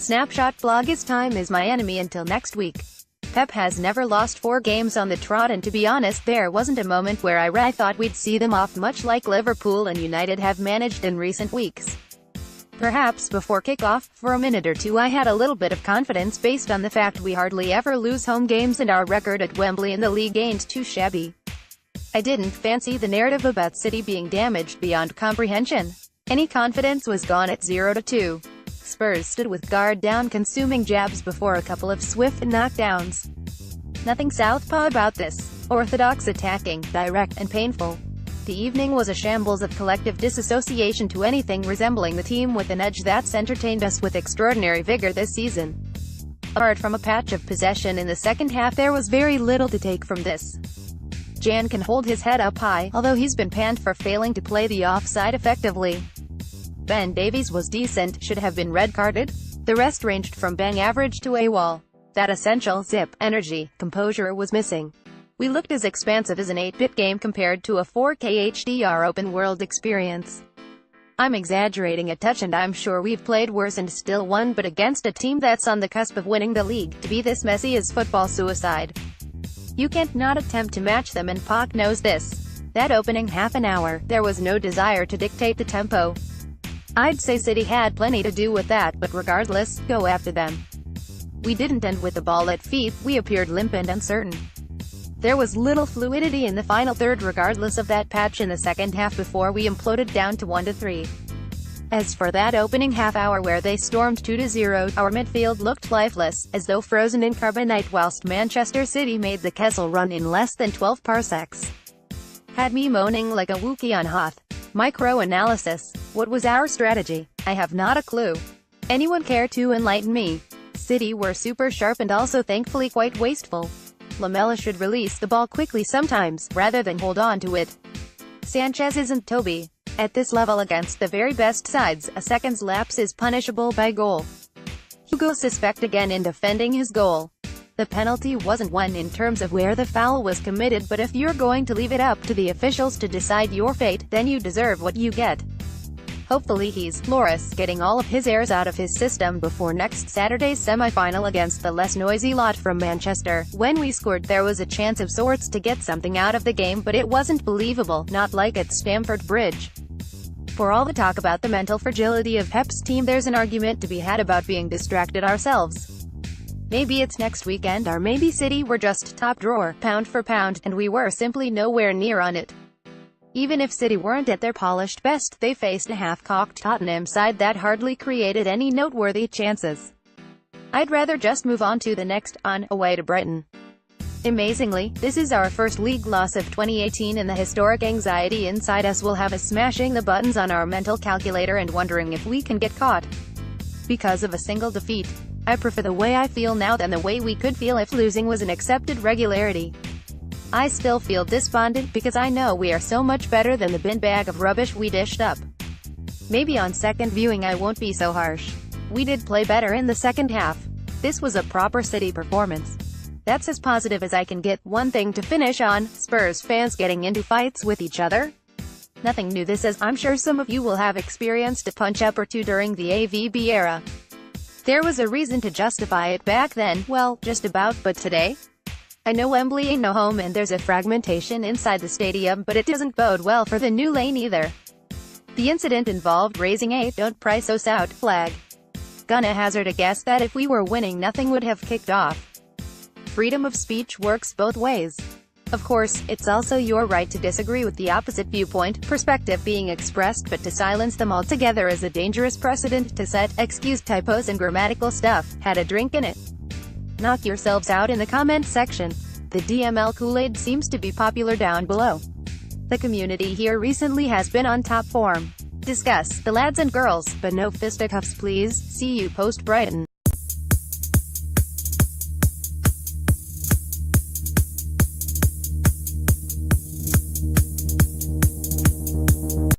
Snapshot blog. His time is my enemy until next week. Pep has never lost 4 games on the trot, and to be honest, there wasn't a moment where I thought we'd see them off, much like Liverpool and United have managed in recent weeks. Perhaps before kickoff, for a minute or two I had a little bit of confidence based on the fact we hardly ever lose home games and our record at Wembley in the league ain't too shabby. I didn't fancy the narrative about City being damaged beyond comprehension. Any confidence was gone at 0-2. Spurs stood with guard down, consuming jabs before a couple of swift knockdowns. Nothing southpaw about this. Orthodox attacking, direct and painful. The evening was a shambles of collective disassociation to anything resembling the team with an edge that's entertained us with extraordinary vigor this season. Apart from a patch of possession in the second half, there was very little to take from this. Jan can hold his head up high, although he's been panned for failing to play the offside effectively. Ben Davies was decent, should have been red-carded. The rest ranged from bang average to AWOL. That essential zip, energy, composure was missing. We looked as expansive as an 8-bit game compared to a 4K HDR open-world experience. I'm exaggerating a touch, and I'm sure we've played worse and still won, but against a team that's on the cusp of winning the league, to be this messy is football suicide. You can't not attempt to match them, and Pac knows this. That opening half an hour, there was no desire to dictate the tempo. I'd say City had plenty to do with that, but regardless, go after them. We didn't end with the ball at feet, we appeared limp and uncertain. There was little fluidity in the final third regardless of that patch in the second half before we imploded down to 1-3. As for that opening half hour where they stormed 2-0, our midfield looked lifeless, as though frozen in carbonite, whilst Manchester City made the Kessel run in less than 12 parsecs. Had me moaning like a Wookiee on Hoth. Micro-analysis. What was our strategy? I have not a clue. Anyone care to enlighten me? City were super sharp and also thankfully quite wasteful. Lamela should release the ball quickly sometimes, rather than hold on to it. Sanchez isn't Toby. At this level against the very best sides, a second's lapse is punishable by goal. Hugo suspect again in defending his goal. The penalty wasn't one in terms of where the foul was committed, but if you're going to leave it up to the officials to decide your fate, then you deserve what you get. Hopefully he's, Loris, getting all of his airs out of his system before next Saturday's semi-final against the less noisy lot from Manchester. When we scored, there was a chance of sorts to get something out of the game, but it wasn't believable, not like at Stamford Bridge. For all the talk about the mental fragility of Pep's team, there's an argument to be had about being distracted ourselves. Maybe it's next weekend, or maybe City were just top drawer, pound for pound, and we were simply nowhere near on it. Even if City weren't at their polished best, they faced a half-cocked Tottenham side that hardly created any noteworthy chances. I'd rather just move on to the next, away to Brighton. Amazingly, this is our first league loss of 2018, and the historic anxiety inside us will have us smashing the buttons on our mental calculator and wondering if we can get caught because of a single defeat. I prefer the way I feel now than the way we could feel if losing was an accepted regularity. I still feel despondent because I know we are so much better than the bin bag of rubbish we dished up. Maybe on second viewing I won't be so harsh. We did play better in the second half. This was a proper City performance. That's as positive as I can get. One thing to finish on, Spurs fans getting into fights with each other? Nothing new this, as I'm sure some of you will have experienced a punch-up or two during the AVB era. There was a reason to justify it back then, well, just about, but today? I know Wembley ain't no home and there's a fragmentation inside the stadium, but it doesn't bode well for the new lane either. The incident involved raising a "don't price us out" flag. Gonna hazard a guess that if we were winning nothing would have kicked off. Freedom of speech works both ways. Of course, it's also your right to disagree with the opposite viewpoint, perspective being expressed, but to silence them altogether is a dangerous precedent to set. Excuse typos and grammatical stuff. Had a drink in it? Knock yourselves out in the comment section. The DML Kool-Aid seems to be popular down below. The community here recently has been on top form. Discuss the lads and girls, but no fisticuffs please. See you post Brighton.